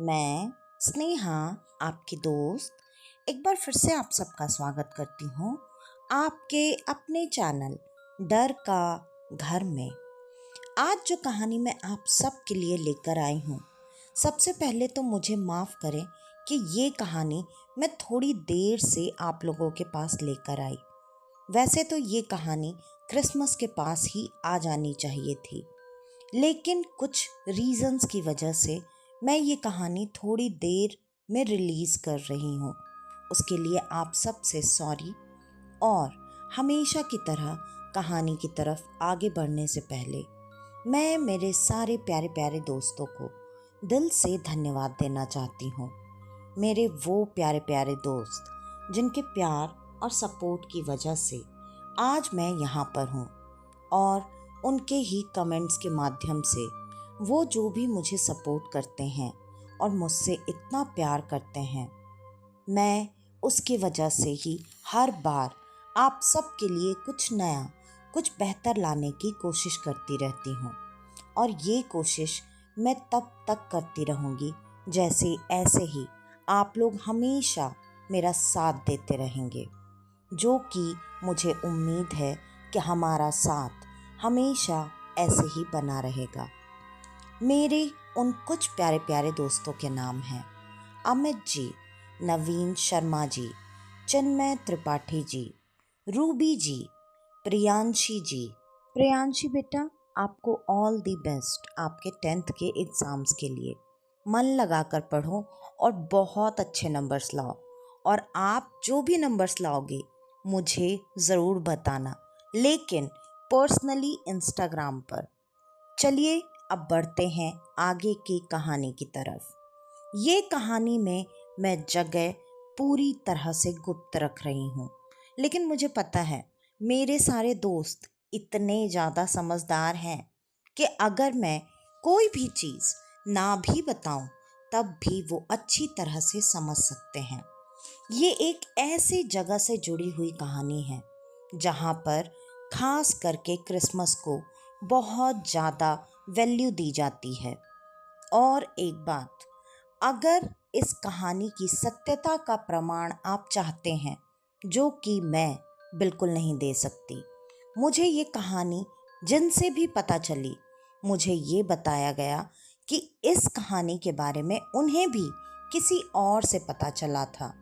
मैं स्नेहा, आपकी दोस्त, एक बार फिर से आप सबका स्वागत करती हूँ आपके अपने चैनल डर का घर में। आज जो कहानी मैं आप सबके लिए लेकर आई हूँ, सबसे पहले तो मुझे माफ़ करें कि ये कहानी मैं थोड़ी देर से आप लोगों के पास लेकर आई। वैसे तो ये कहानी क्रिसमस के पास ही आ जानी चाहिए थी, लेकिन कुछ रीजंस की वजह से मैं ये कहानी थोड़ी देर में रिलीज़ कर रही हूँ। उसके लिए आप सबसे सॉरी। और हमेशा की तरह कहानी की तरफ आगे बढ़ने से पहले मैं मेरे सारे प्यारे प्यारे दोस्तों को दिल से धन्यवाद देना चाहती हूँ। मेरे वो प्यारे प्यारे दोस्त जिनके प्यार और सपोर्ट की वजह से आज मैं यहाँ पर हूँ, और उनके ही कमेंट्स के माध्यम से वो जो भी मुझे सपोर्ट करते हैं और मुझसे इतना प्यार करते हैं, मैं उसकी वजह से ही हर बार आप सब के लिए कुछ नया, कुछ बेहतर लाने की कोशिश करती रहती हूँ। और ये कोशिश मैं तब तक करती रहूँगी जैसे ऐसे ही आप लोग हमेशा मेरा साथ देते रहेंगे, जो कि मुझे उम्मीद है कि हमारा साथ हमेशा ऐसे ही बना रहेगा। मेरे उन कुछ प्यारे प्यारे दोस्तों के नाम हैं अमित जी, नवीन शर्मा जी, चिन्मय त्रिपाठी जी, रूबी जी, प्रियांशी जी। प्रियांशी बेटा, आपको ऑल दी बेस्ट आपके 10th के एग्ज़ाम्स के लिए। मन लगाकर पढ़ो और बहुत अच्छे नंबर्स लाओ, और आप जो भी नंबर्स लाओगे मुझे ज़रूर बताना, लेकिन पर्सनली इंस्टाग्राम पर। चलिए अब बढ़ते हैं आगे की कहानी की तरफ। ये कहानी में मैं जगह पूरी तरह से गुप्त रख रही हूँ, लेकिन मुझे पता है मेरे सारे दोस्त इतने ज़्यादा समझदार हैं कि अगर मैं कोई भी चीज़ ना भी बताऊं तब भी वो अच्छी तरह से समझ सकते हैं। ये एक ऐसी जगह से जुड़ी हुई कहानी है जहाँ पर खास करके क्रिसमस को बहुत ज़्यादा वैल्यू दी जाती है। और एक बात, अगर इस कहानी की सत्यता का प्रमाण आप चाहते हैं, जो कि मैं बिल्कुल नहीं दे सकती, मुझे ये कहानी जिनसे भी पता चली, मुझे ये बताया गया कि इस कहानी के बारे में उन्हें भी किसी और से पता चला था।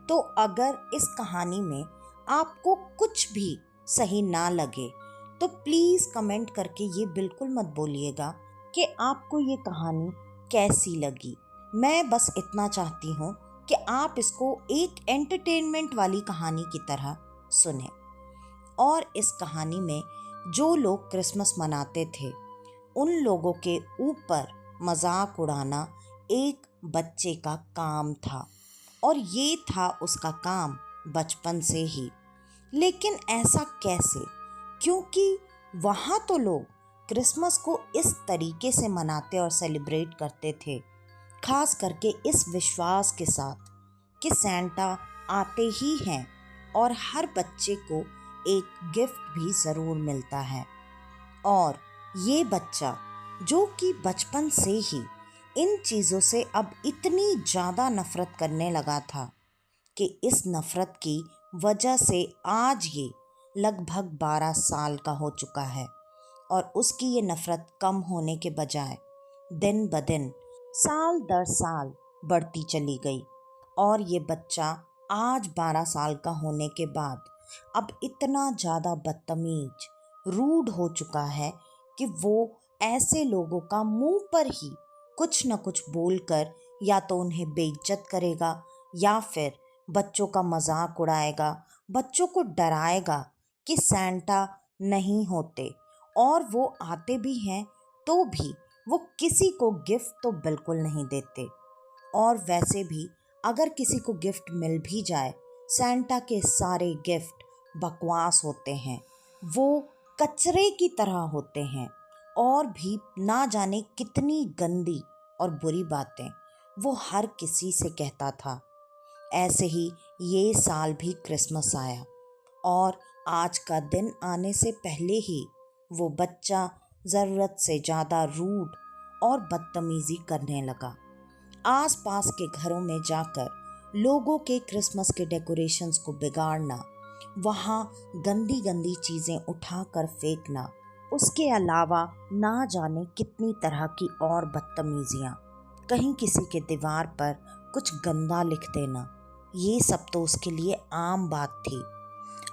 तो अगर इस कहानी में आपको कुछ भी सही ना लगे तो प्लीज़ कमेंट करके ये बिल्कुल मत बोलिएगा कि आपको ये कहानी कैसी लगी। मैं बस इतना चाहती हूँ कि आप इसको एक एंटरटेनमेंट वाली कहानी की तरह सुने। और इस कहानी में जो लोग क्रिसमस मनाते थे, उन लोगों के ऊपर मजाक उड़ाना एक बच्चे का काम था, और ये था उसका काम बचपन से ही। लेकिन ऐसा कैसे? क्योंकि वहाँ तो लोग क्रिसमस को इस तरीके से मनाते और सेलिब्रेट करते थे, खास करके इस विश्वास के साथ कि सैंटा आते ही हैं और हर बच्चे को एक गिफ्ट भी ज़रूर मिलता है। और ये बच्चा जो कि बचपन से ही इन चीज़ों से अब इतनी ज़्यादा नफ़रत करने लगा था कि इस नफ़रत की वजह से आज ये लगभग 12 साल का हो चुका है, और उसकी ये नफ़रत कम होने के बजाय दिन ब दिन, साल दर साल बढ़ती चली गई। और ये बच्चा आज 12 साल का होने के बाद अब इतना ज़्यादा बदतमीज, रूड हो चुका है कि वो ऐसे लोगों का मुंह पर ही कुछ न कुछ बोलकर या तो उन्हें बेइज्जत करेगा, या फिर बच्चों का मजाक उड़ाएगा, बच्चों को डराएगा कि सैंटा नहीं होते, और वो आते भी हैं तो भी वो किसी को गिफ्ट तो बिल्कुल नहीं देते। और वैसे भी अगर किसी को गिफ्ट मिल भी जाए, सैंटा के सारे गिफ्ट बकवास होते हैं, वो कचरे की तरह होते हैं, और भी ना जाने कितनी गंदी और बुरी बातें वो हर किसी से कहता था। ऐसे ही ये साल भी क्रिसमस आया, और आज का दिन आने से पहले ही वो बच्चा ज़रूरत से ज़्यादा रूड और बदतमीज़ी करने लगा। आसपास के घरों में जाकर लोगों के क्रिसमस के डेकोरेशंस को बिगाड़ना, वहाँ गंदी गंदी चीज़ें उठाकर फेंकना, उसके अलावा ना जाने कितनी तरह की और बदतमीजियाँ, कहीं किसी के दीवार पर कुछ गंदा लिख देना, ये सब तो उसके लिए आम बात थी।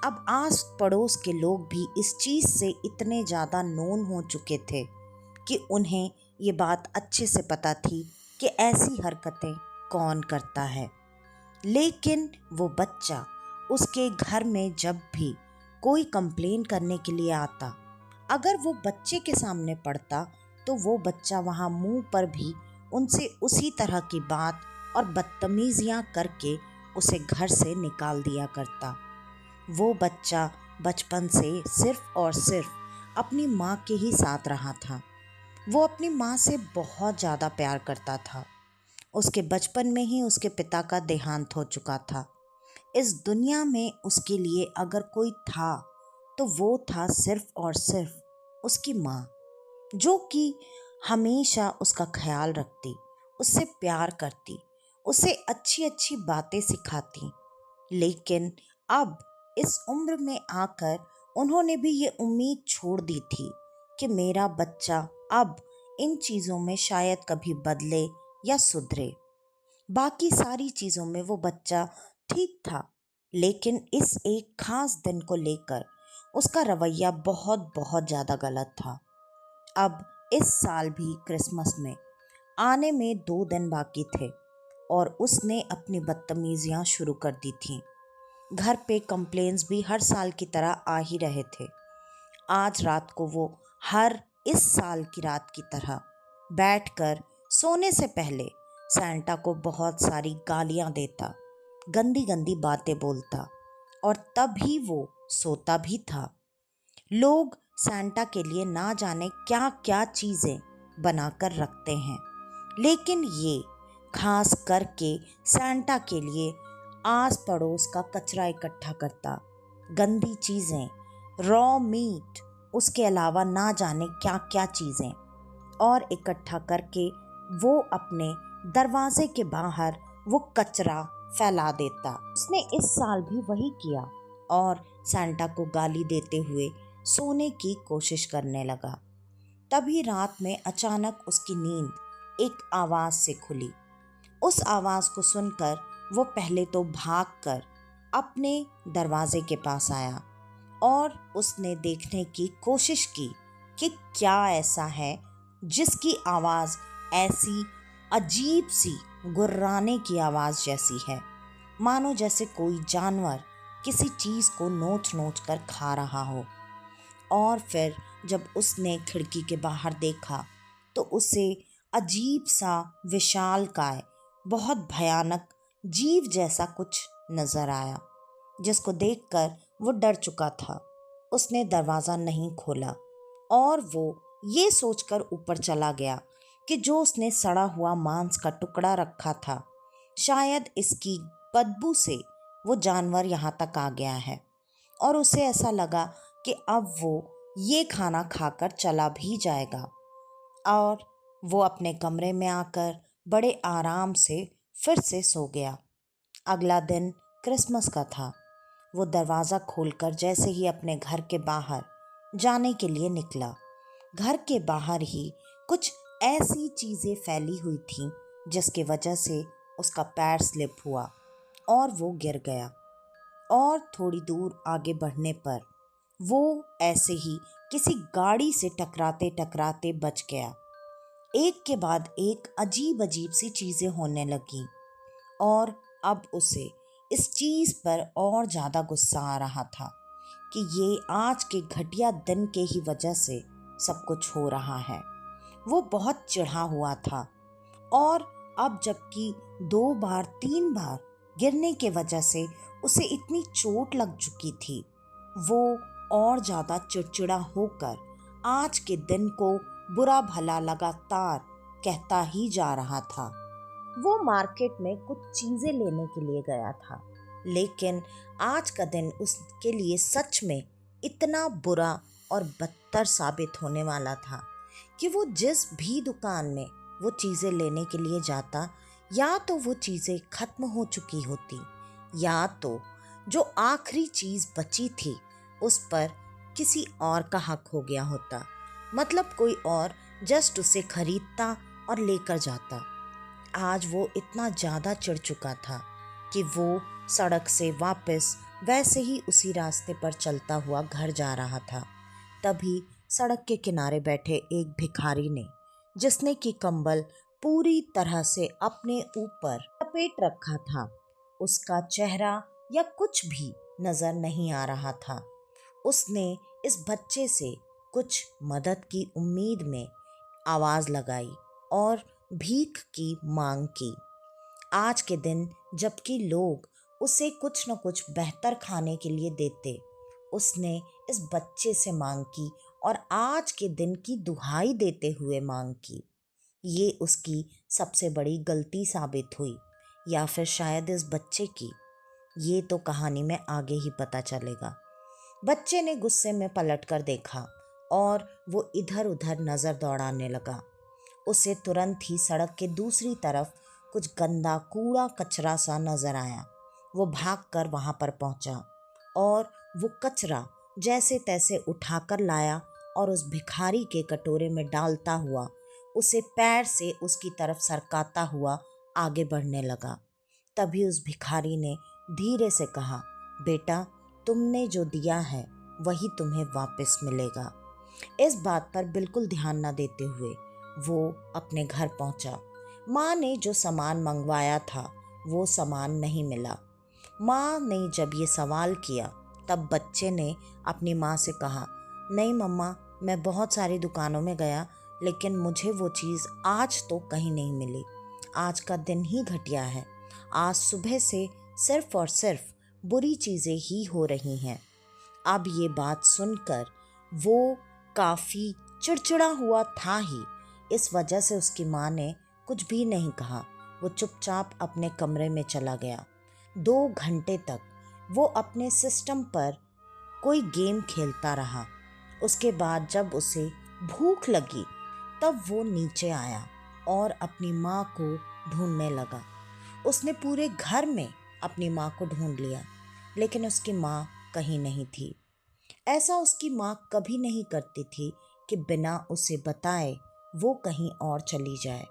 अब आस पड़ोस के लोग भी इस चीज़ से इतने ज़्यादा नोन हो चुके थे कि उन्हें ये बात अच्छे से पता थी कि ऐसी हरकतें कौन करता है। लेकिन वो बच्चा, उसके घर में जब भी कोई कंप्लेन करने के लिए आता, अगर वो बच्चे के सामने पड़ता तो वो बच्चा वहाँ मुंह पर भी उनसे उसी तरह की बात और बदतमीजियाँ करके उसे घर से निकाल दिया करता। वो बच्चा बचपन से सिर्फ और सिर्फ अपनी माँ के ही साथ रहा था। वो अपनी माँ से बहुत ज़्यादा प्यार करता था। उसके बचपन में ही उसके पिता का देहांत हो चुका था। इस दुनिया में उसके लिए अगर कोई था तो वो था सिर्फ और सिर्फ उसकी माँ, जो कि हमेशा उसका ख्याल रखती, उससे प्यार करती, उसे अच्छी अच्छी बातें सिखाती। लेकिन अब इस उम्र में आकर उन्होंने भी ये उम्मीद छोड़ दी थी कि मेरा बच्चा अब इन चीज़ों में शायद कभी बदले या सुधरे। बाकी सारी चीज़ों में वो बच्चा ठीक था, लेकिन इस एक खास दिन को लेकर उसका रवैया बहुत बहुत ज़्यादा गलत था। अब इस साल भी क्रिसमस में आने में 2 दिन बाकी थे और उसने अपनी बदतमीजियाँ शुरू कर दी थीं। घर पे कंप्लेंट्स भी हर साल की तरह आ ही रहे थे। आज रात को वो हर इस साल की रात की तरह बैठकर सोने से पहले सैंटा को बहुत सारी गालियां देता, गंदी गंदी बातें बोलता, और तभी वो सोता भी था। लोग सैंटा के लिए ना जाने क्या क्या चीज़ें बनाकर रखते हैं, लेकिन ये खास करके सैंटा के लिए आस पड़ोस का कचरा इकट्ठा करता, गंदी चीज़ें, रॉ मीट, उसके अलावा ना जाने क्या क्या चीज़ें, और इकट्ठा करके वो अपने दरवाजे के बाहर वो कचरा फैला देता। उसने इस साल भी वही किया और सैंटा को गाली देते हुए सोने की कोशिश करने लगा। तभी रात में अचानक उसकी नींद एक आवाज़ से खुली। उस आवाज़ को सुनकर वो पहले तो भागकर अपने दरवाजे के पास आया और उसने देखने की कोशिश की कि क्या ऐसा है जिसकी आवाज़ ऐसी अजीब सी गुर्राने की आवाज़ जैसी है, मानो जैसे कोई जानवर किसी चीज़ को नोच नोच कर खा रहा हो। और फिर जब उसने खिड़की के बाहर देखा तो उसे अजीब सा विशालकाय, बहुत भयानक जीव जैसा कुछ नज़र आया, जिसको देखकर वो डर चुका था। उसने दरवाज़ा नहीं खोला और वो ये सोचकर ऊपर चला गया कि जो उसने सड़ा हुआ मांस का टुकड़ा रखा था, शायद इसकी बदबू से वो जानवर यहाँ तक आ गया है, और उसे ऐसा लगा कि अब वो ये खाना खाकर चला भी जाएगा। और वो अपने कमरे में आकर बड़े आराम से फिर से सो गया। अगला दिन क्रिसमस का था। वो दरवाज़ा खोलकर जैसे ही अपने घर के बाहर जाने के लिए निकला, घर के बाहर ही कुछ ऐसी चीज़ें फैली हुई थीं जिसकी वजह से उसका पैर स्लिप हुआ और वो गिर गया। और थोड़ी दूर आगे बढ़ने पर वो ऐसे ही किसी गाड़ी से टकराते टकराते बच गया। एक के बाद एक अजीब अजीब सी चीज़ें होने लगीं और अब उसे इस चीज़ पर और ज़्यादा गुस्सा आ रहा था कि ये आज के घटिया दिन के ही वजह से सब कुछ हो रहा है। वो बहुत चिढ़ा हुआ था और अब जबकि 2 बार 3 बार गिरने के वजह से उसे इतनी चोट लग चुकी थी, वो और ज़्यादा चिड़चिड़ा होकर आज के दिन को बुरा भला लगातार कहता ही जा रहा था। वो मार्केट में कुछ चीज़ें लेने के लिए गया था, लेकिन आज का दिन उसके लिए सच में इतना बुरा और बदतर साबित होने वाला था कि वो जिस भी दुकान में वो चीज़ें लेने के लिए जाता, या तो वो चीज़ें खत्म हो चुकी होती, या तो जो आखिरी चीज़ बची थी उस पर किसी और का हक हो गया होता। मतलब कोई और जस्ट उसे खरीदता और लेकर जाता। आज वो इतना ज़्यादा चिढ़ चुका था कि वो सड़क से वापस वैसे ही उसी रास्ते पर चलता हुआ घर जा रहा था। तभी सड़क के किनारे बैठे एक भिखारी ने, जिसने कि कंबल पूरी तरह से अपने ऊपर लपेट रखा था, उसका चेहरा या कुछ भी नजर नहीं आ रहा था। उसने इस बच्चे से कुछ मदद की उम्मीद में आवाज लगाई और भीख की मांग की। आज के दिन जबकि लोग उसे कुछ न कुछ बेहतर खाने के लिए देते, उसने इस बच्चे से मांग की और आज के दिन की दुहाई देते हुए मांग की। ये उसकी सबसे बड़ी गलती साबित हुई, या फिर शायद इस बच्चे की। ये तो कहानी में आगे ही पता चलेगा। बच्चे ने गुस्से में पलटकर देखा और वो इधर उधर नजर दौड़ाने लगा। उसे तुरंत ही सड़क के दूसरी तरफ कुछ गंदा कूड़ा कचरा सा नजर आया। वो भागकर वहां पर पहुंचा और वो कचरा जैसे तैसे उठाकर लाया और उस भिखारी के कटोरे में डालता हुआ उसे पैर से उसकी तरफ सरकाता हुआ आगे बढ़ने लगा। तभी उस भिखारी ने धीरे से कहा, बेटा, तुमने जो दिया है वही तुम्हें वापस मिलेगा। इस बात पर बिल्कुल ध्यान न देते हुए वो अपने घर पहुंचा। माँ ने जो सामान मंगवाया था वो सामान नहीं मिला। माँ ने जब ये सवाल किया तब बच्चे ने अपनी माँ से कहा, नहीं मम्मा, मैं बहुत सारी दुकानों में गया लेकिन मुझे वो चीज़ आज तो कहीं नहीं मिली। आज का दिन ही घटिया है। आज सुबह से सिर्फ और सिर्फ बुरी चीज़ें ही हो रही हैं। अब ये बात सुनकर वो काफ़ी चिड़चिड़ा हुआ था ही। इस वजह से उसकी माँ ने कुछ भी नहीं कहा। वो चुपचाप अपने कमरे में चला गया। 2 घंटे तक वो अपने सिस्टम पर कोई गेम खेलता रहा। उसके बाद जब उसे भूख लगी तब वो नीचे आया और अपनी माँ को ढूंढने लगा। उसने पूरे घर में अपनी माँ को ढूंढ लिया, लेकिन उसकी माँ कहीं नहीं थी। ऐसा उसकी माँ कभी नहीं करती थी कि बिना उसे बताए वो कहीं और चली जाए।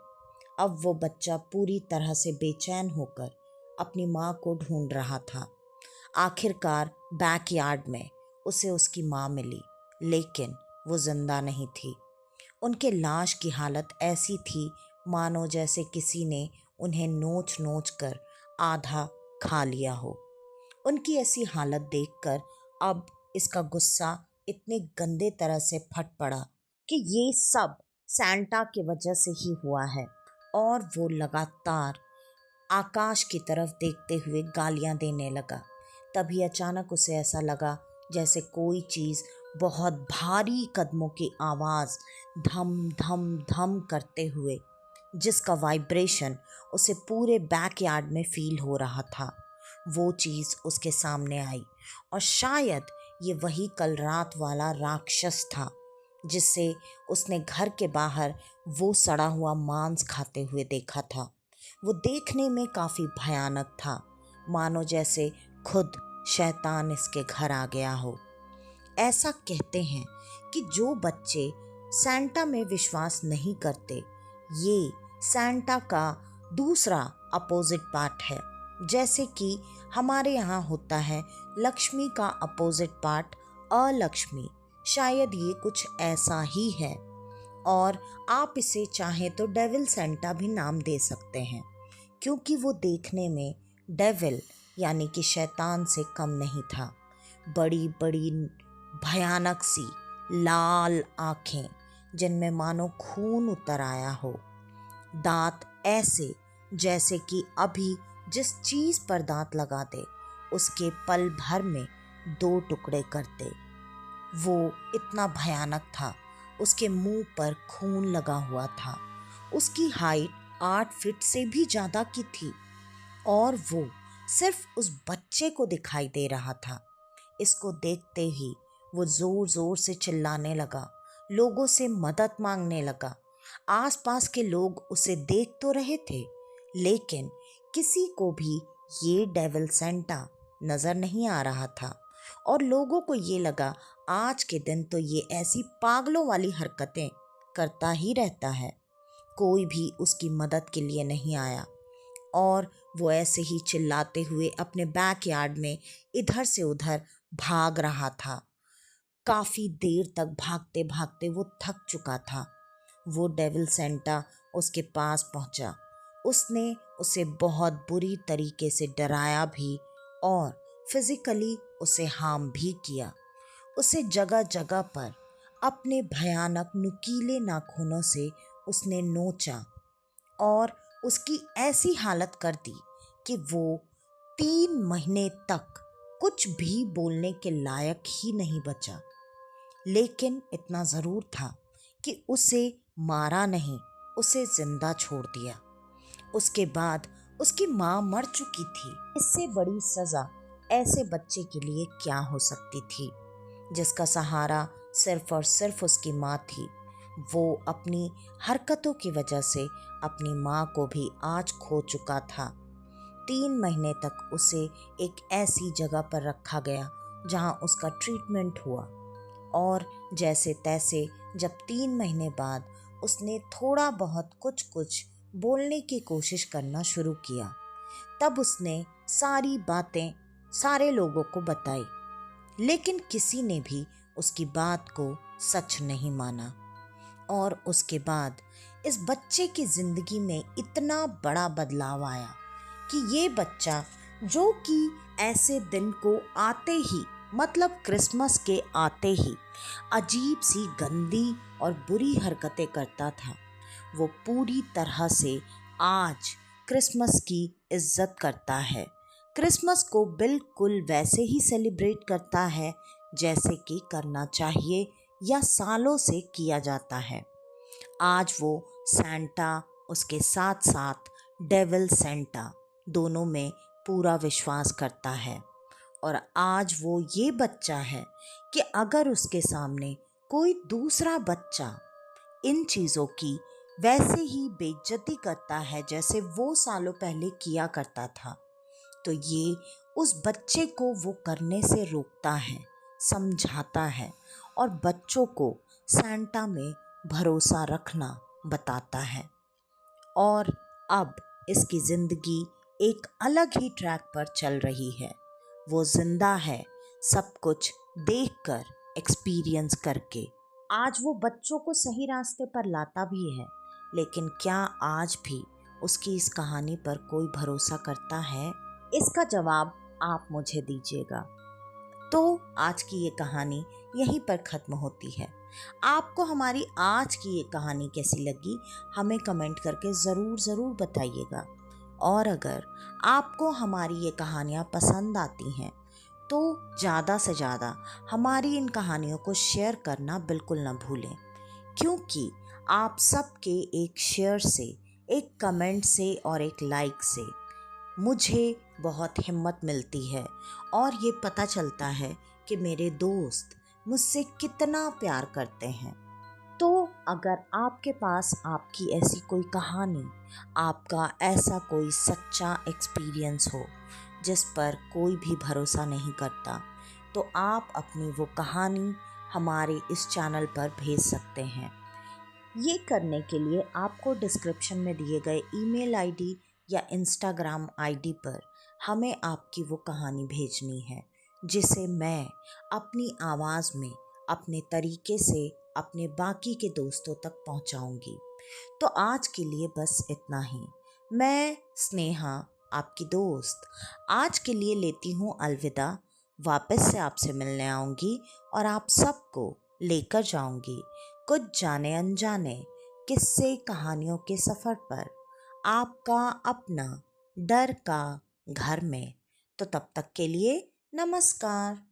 अब वो बच्चा पूरी तरह से बेचैन होकर अपनी माँ को ढूंढ रहा था। आखिरकार बैकयार्ड में उसे उसकी माँ मिली, लेकिन वो जिंदा नहीं थी। उनके लाश की हालत ऐसी थी मानो जैसे किसी ने उन्हें नोच नोच कर आधा खा लिया हो। उनकी ऐसी हालत देखकर अब इसका गुस्सा इतने गंदे तरह से फट पड़ा कि ये सब सैंटा की वजह से ही हुआ है। और वो लगातार आकाश की तरफ देखते हुए गालियां देने लगा। तभी अचानक उसे ऐसा लगा जैसे कोई चीज़ बहुत भारी कदमों की आवाज़ धम धम धम करते हुए, जिसका वाइब्रेशन उसे पूरे बैकयार्ड में फील हो रहा था, वो चीज़ उसके सामने आई। और शायद ये वही कल रात वाला राक्षस था जिससे उसने घर के बाहर वो सड़ा हुआ मांस खाते हुए देखा था। वो देखने में काफ़ी भयानक था, मानो जैसे खुद शैतान इसके घर आ गया हो। ऐसा कहते हैं कि जो बच्चे सैंटा में विश्वास नहीं करते, ये सैंटा का दूसरा अपोजिट पार्ट है। जैसे कि हमारे यहाँ होता है लक्ष्मी का अपोजिट पार्ट अलक्ष्मी, शायद ये कुछ ऐसा ही है। और आप इसे चाहें तो डेविल सेंटा भी नाम दे सकते हैं, क्योंकि वो देखने में डेविल यानी कि शैतान से कम नहीं था। बड़ी बड़ी भयानक सी लाल आँखें जिनमें मानो खून उतर आया हो, दांत ऐसे जैसे कि अभी जिस चीज़ पर दांत लगा दे उसके पल भर में 2 टुकड़े करते। वो इतना भयानक था। उसके मुंह पर खून लगा हुआ था। उसकी हाइट 8 फीट से भी ज़्यादा की थी और वो सिर्फ उस बच्चे को दिखाई दे रहा था। इसको देखते ही वो ज़ोर ज़ोर से चिल्लाने लगा, लोगों से मदद मांगने लगा। आसपास के लोग उसे देख तो रहे थे, लेकिन किसी को भी ये डेविल सेंटा नज़र नहीं आ रहा था और लोगों को ये लगा आज के दिन तो ये ऐसी पागलों वाली हरकतें करता ही रहता है। कोई भी उसकी मदद के लिए नहीं आया और वो ऐसे ही चिल्लाते हुए अपने बैकयार्ड में इधर से उधर भाग रहा था। काफ़ी देर तक भागते भागते वो थक चुका था। वो डेविल सेंटा उसके पास पहुंचा। उसने उसे बहुत बुरी तरीके से डराया भी और फिजिकली उसे हार्म भी किया। उसे जगह जगह पर अपने भयानक नुकीले नाखूनों से उसने नोचा और उसकी ऐसी हालत कर दी कि वो 3 महीने तक कुछ भी बोलने के लायक ही नहीं बचा। लेकिन इतना ज़रूर था कि उसे मारा नहीं, उसे जिंदा छोड़ दिया। उसके बाद उसकी माँ मर चुकी थी। इससे बड़ी सज़ा ऐसे बच्चे के लिए क्या हो सकती थी, जिसका सहारा सिर्फ और सिर्फ उसकी माँ थी। वो अपनी हरकतों की वजह से अपनी माँ को भी आज खो चुका था। 3 महीने तक उसे एक ऐसी जगह पर रखा गया जहाँ उसका ट्रीटमेंट हुआ और जैसे तैसे जब 3 महीने बाद उसने थोड़ा बहुत कुछ बोलने की कोशिश करना शुरू किया, तब उसने सारी बातें सारे लोगों को बताई। लेकिन किसी ने भी उसकी बात को सच नहीं माना और उसके बाद इस बच्चे की ज़िंदगी में इतना बड़ा बदलाव आया कि ये बच्चा, जो कि ऐसे दिन को आते ही, मतलब क्रिसमस के आते ही अजीब सी गंदी और बुरी हरकतें करता था, वो पूरी तरह से आज क्रिसमस की इज्जत करता है। क्रिसमस को बिल्कुल वैसे ही सेलिब्रेट करता है जैसे कि करना चाहिए या सालों से किया जाता है। आज वो सेंटा, उसके साथ साथ डेविल सेंटा, दोनों में पूरा विश्वास करता है। और आज वो ये बच्चा है कि अगर उसके सामने कोई दूसरा बच्चा इन चीज़ों की वैसे ही बेइज्जती करता है जैसे वो सालों पहले किया करता था, तो ये उस बच्चे को वो करने से रोकता है, समझाता है और बच्चों को सेंटा में भरोसा रखना बताता है। और अब इसकी ज़िंदगी एक अलग ही ट्रैक पर चल रही है। वो जिंदा है, सब कुछ देखकर, एक्सपीरियंस करके। आज वो बच्चों को सही रास्ते पर लाता भी है, लेकिन क्या आज भी उसकी इस कहानी पर कोई भरोसा करता है? इसका जवाब आप मुझे दीजिएगा। तो आज की ये कहानी यहीं पर ख़त्म होती है। आपको हमारी आज की ये कहानी कैसी लगी, हमें कमेंट करके ज़रूर बताइएगा। और अगर आपको हमारी ये कहानियाँ पसंद आती हैं तो ज़्यादा से ज़्यादा हमारी इन कहानियों को शेयर करना बिल्कुल ना भूलें, क्योंकि आप सबके एक शेयर से, एक कमेंट से और एक लाइक से मुझे बहुत हिम्मत मिलती है और ये पता चलता है कि मेरे दोस्त मुझसे कितना प्यार करते हैं। तो अगर आपके पास आपकी ऐसी कोई कहानी, आपका ऐसा कोई सच्चा एक्सपीरियंस हो जिस पर कोई भी भरोसा नहीं करता, तो आप अपनी वो कहानी हमारे इस चैनल पर भेज सकते हैं। ये करने के लिए आपको डिस्क्रिप्शन में दिए गए ईमेल आईडी या इंस्टाग्राम आईडी पर हमें आपकी वो कहानी भेजनी है, जिसे मैं अपनी आवाज़ में अपने तरीके से अपने बाकी के दोस्तों तक पहुंचाऊंगी। तो आज के लिए बस इतना ही। मैं स्नेहा, आपकी दोस्त, आज के लिए लेती हूँ अलविदा। वापस से आपसे मिलने आऊँगी और आप सबको लेकर जाऊँगी कुछ जाने अनजाने किस्से कहानियों के सफ़र पर, आपका अपना डर का घर में। तो तब तक के लिए नमस्कार।